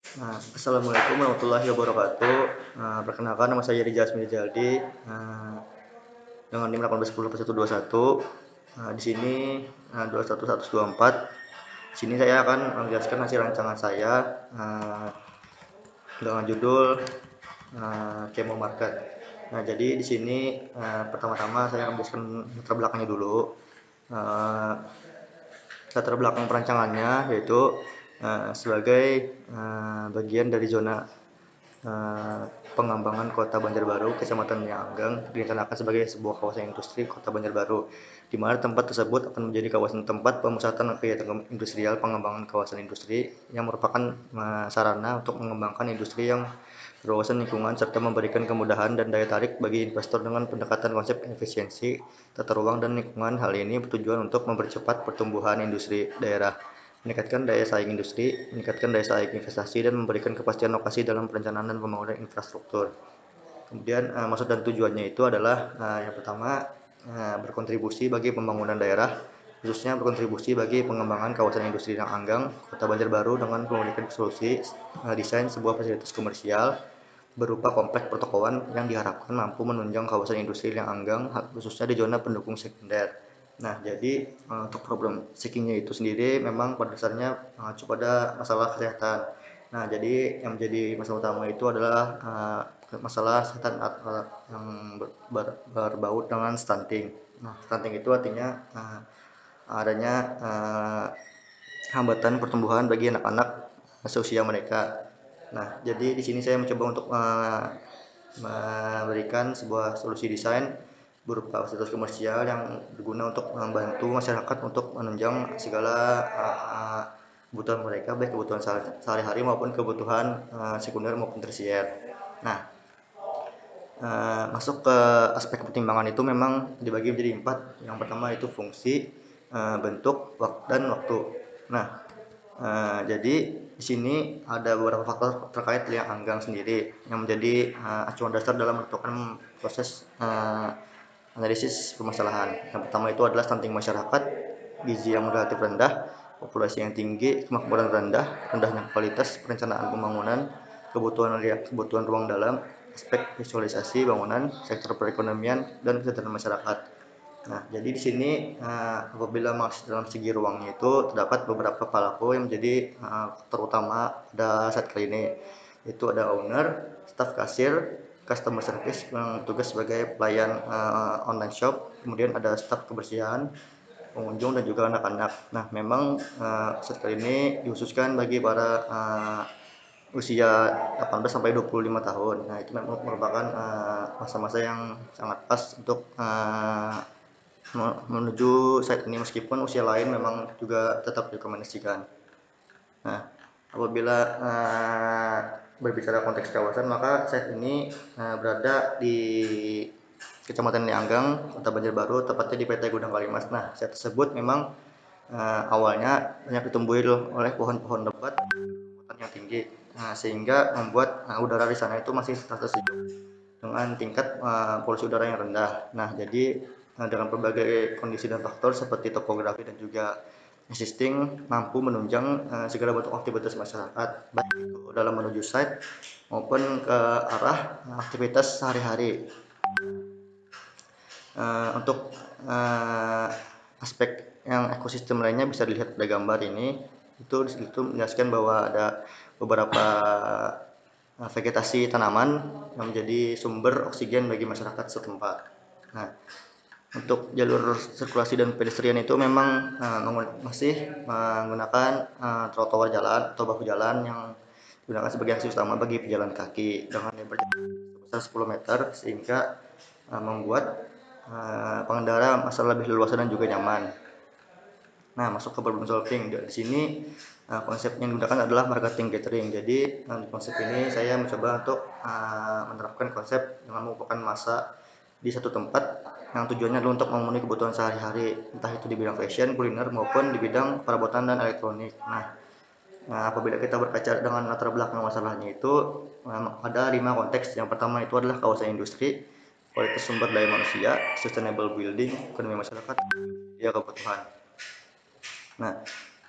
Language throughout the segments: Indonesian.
Assalamualaikum warahmatullahi wabarakatuh. Perkenalkan nama saya Rijaz Mirjaldi, dengan NIM 18104121. Di sini 21124. Di sini saya akan menjelaskan hasil rancangan saya dengan judul Kemo Market. Jadi di sini pertama-tama saya akan menjelaskan latar belakangnya dulu. Latar belakang perancangannya yaitu sebagai bagian dari zona pengembangan Kota Banjarbaru, Kecamatan Lianggang, direncanakan sebagai sebuah kawasan industri Kota Banjarbaru, di mana tempat tersebut akan menjadi kawasan tempat pemusatan kegiatan industrial pengembangan kawasan industri yang merupakan sarana untuk mengembangkan industri yang berwawasan lingkungan serta memberikan kemudahan dan daya tarik bagi investor dengan pendekatan konsep efisiensi, tata ruang, dan lingkungan. Hal ini bertujuan untuk mempercepat pertumbuhan industri daerah, meningkatkan daya saing industri, meningkatkan daya saing investasi, dan memberikan kepastian lokasi dalam perencanaan dan pembangunan infrastruktur. Kemudian maksud dan tujuannya itu adalah yang pertama berkontribusi bagi pembangunan daerah, khususnya berkontribusi bagi pengembangan kawasan industri yang anggang Kota Banjarbaru dengan memberikan solusi desain sebuah fasilitas komersial berupa kompleks pertokoan yang diharapkan mampu menunjang kawasan industri yang anggang, khususnya di zona pendukung sekunder. Jadi untuk problem seekingnya itu sendiri memang pada dasarnya mengacu pada masalah kesehatan. Jadi yang menjadi masalah utama itu adalah masalah kesehatan yang berbau dengan stunting. Stunting itu artinya adanya hambatan pertumbuhan bagi anak-anak seusia mereka. Jadi di sini saya mencoba untuk memberikan sebuah solusi desain berupa fasilitas komersial yang berguna untuk membantu masyarakat untuk menunjang segala kebutuhan mereka, baik kebutuhan sehari-hari maupun kebutuhan sekunder maupun tersier. Masuk ke aspek pertimbangan itu memang dibagi menjadi 4. Yang pertama itu fungsi, bentuk, dan waktu. Jadi di sini ada beberapa faktor terkait liang anggang sendiri yang menjadi acuan dasar dalam menentukan proses analisis permasalahan. Yang pertama itu adalah stunting masyarakat, gizi yang relatif rendah, populasi yang tinggi, kemakmuran rendah, rendahnya kualitas perencanaan pembangunan, kebutuhan ruang dalam, aspek visualisasi bangunan, sektor perekonomian, dan kesejahteraan masyarakat. Jadi di sini apabila masuk dalam segi ruangnya itu terdapat beberapa pelaku yang menjadi terutama pada saat kali ini, yaitu ada owner, staff kasir, customer service yang tugas sebagai pelayan online shop, kemudian ada staff kebersihan, pengunjung, dan juga anak-anak. Memang saat kali ini dikhususkan bagi para usia 18 sampai 25 tahun. Itu memang merupakan masa-masa yang sangat pas untuk menuju site ini, meskipun usia lain memang juga tetap direkomendasikan. Apabila berbicara konteks kawasan, maka site ini berada di Kecamatan Lianggang, Kota Banjarbaru, tepatnya di PT Gudang Kalimas. Site tersebut memang awalnya banyak ditumbuhi oleh pohon-pohon lebat yang tinggi, sehingga membuat udara di sana itu masih terasa sejuk dengan tingkat polusi udara yang rendah. Jadi dengan berbagai kondisi dan faktor seperti topografi dan juga existing mampu menunjang segala bentuk aktivitas masyarakat, baik itu dalam menuju site maupun ke arah aktivitas sehari-hari. Untuk aspek yang ekosistem lainnya bisa dilihat pada gambar ini. Itu menjelaskan bahwa ada beberapa vegetasi tanaman yang menjadi sumber oksigen bagi masyarakat setempat. Untuk jalur sirkulasi dan pedestrian itu memang masih menggunakan trotoar jalan atau bahu jalan yang digunakan sebagai akses utama bagi pejalan kaki dengan lebar sebesar 10 meter, sehingga membuat pengendara masa lebih leluasa dan juga nyaman. Masuk ke problem solving. Di sini konsep yang digunakan adalah marketing gathering. Jadi di konsep ini saya mencoba untuk menerapkan konsep dengan mengumpulkan massa di satu tempat yang tujuannya adalah untuk memenuhi kebutuhan sehari-hari, entah itu di bidang fashion, kuliner, maupun di bidang perabotan dan elektronik. Apabila kita berkaca dengan latar belakang masalahnya itu ada 5 konteks. Yang pertama itu adalah kawasan industri, kualitas sumber daya manusia, sustainable building, ekonomi masyarakat, ya kebutuhan.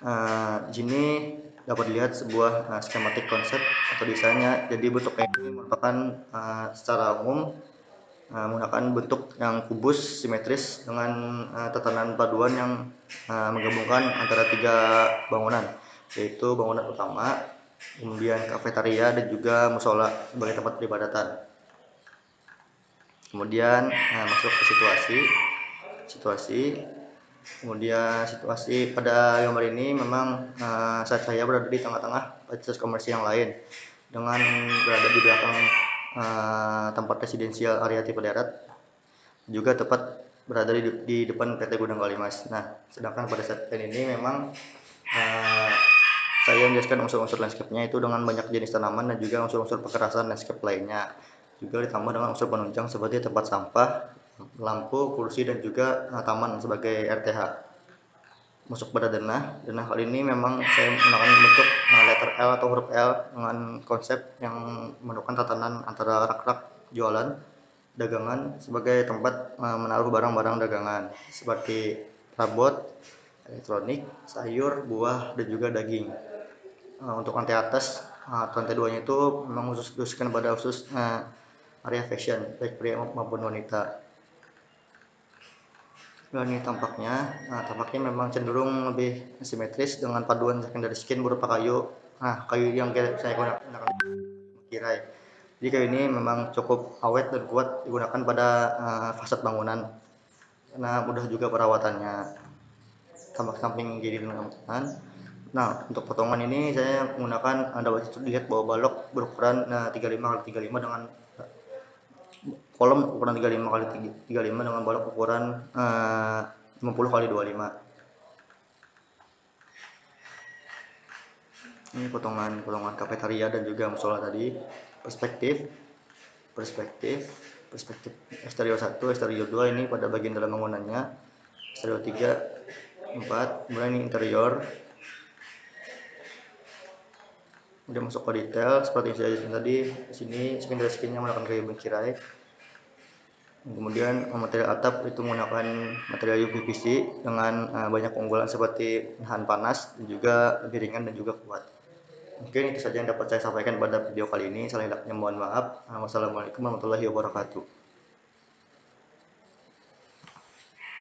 Di sini dapat dilihat sebuah skematik konsep atau desainnya. Jadi bentuknya ini merupakan secara umum menggunakan bentuk yang kubus simetris dengan tatanan paduan yang menggabungkan antara 3 bangunan, yaitu bangunan utama, kemudian kafetaria dan juga musola sebagai tempat peribadatan. Kemudian masuk ke situasi. Kemudian situasi pada gambar ini memang saat saya berada di tengah-tengah fasilitas komersial yang lain dengan berada di belakang tempat residensial area tipe darat, juga tepat berada di depan PT Gudang Kalimas. Nah, sedangkan pada saat ini memang saya menjelaskan unsur-unsur landscape-nya itu dengan banyak jenis tanaman dan juga unsur-unsur pekerasan landscape lainnya. Juga ditambah dengan unsur penunjang seperti tempat sampah, lampu, kursi, dan juga taman sebagai RTH. Masuk pada denah kali ini memang saya menggunakan bentuk letter L atau huruf L dengan konsep yang menunjukkan tatanan antara rak-rak jualan dagangan sebagai tempat menaruh barang-barang dagangan seperti perabot, elektronik, sayur, buah, dan juga daging. Untuk lantai atas atau lantai 2-nya itu memang khususkan pada area fashion baik pria maupun wanita. Nah, ini tampaknya memang cenderung lebih simetris dengan paduan secondary skin berupa kayu. Nah, kayu yang saya gunakan tirai. Jadi kayu ini memang cukup awet dan kuat digunakan pada fasad bangunan karena mudah juga perawatannya. Tampak samping kiri dan kanan. Nah, untuk potongan ini saya menggunakan dapat dilihat bahwa balok berukuran 35x35 dengan kolom ukuran 35x35 dengan balok ukuran 50x25. Ini potongan kafetaria dan juga musola tadi. Perspektif eksterior 1, eksterior 2 ini pada bagian dalam bangunannya. Eksterior 3, 4, kemudian ini interior. Udah masuk ke detail seperti yang saya jelaskan tadi. Di sini secondary skin-nya menggunakan kayu bengkirai. Kemudian material atap itu menggunakan material UPVC dengan banyak keunggulan seperti nahan panas dan juga lebih ringan dan juga kuat. Mungkin itu saja yang dapat saya sampaikan pada video kali ini. Salah hilapnya mohon maaf. Wassalamualaikum warahmatullahi wabarakatuh.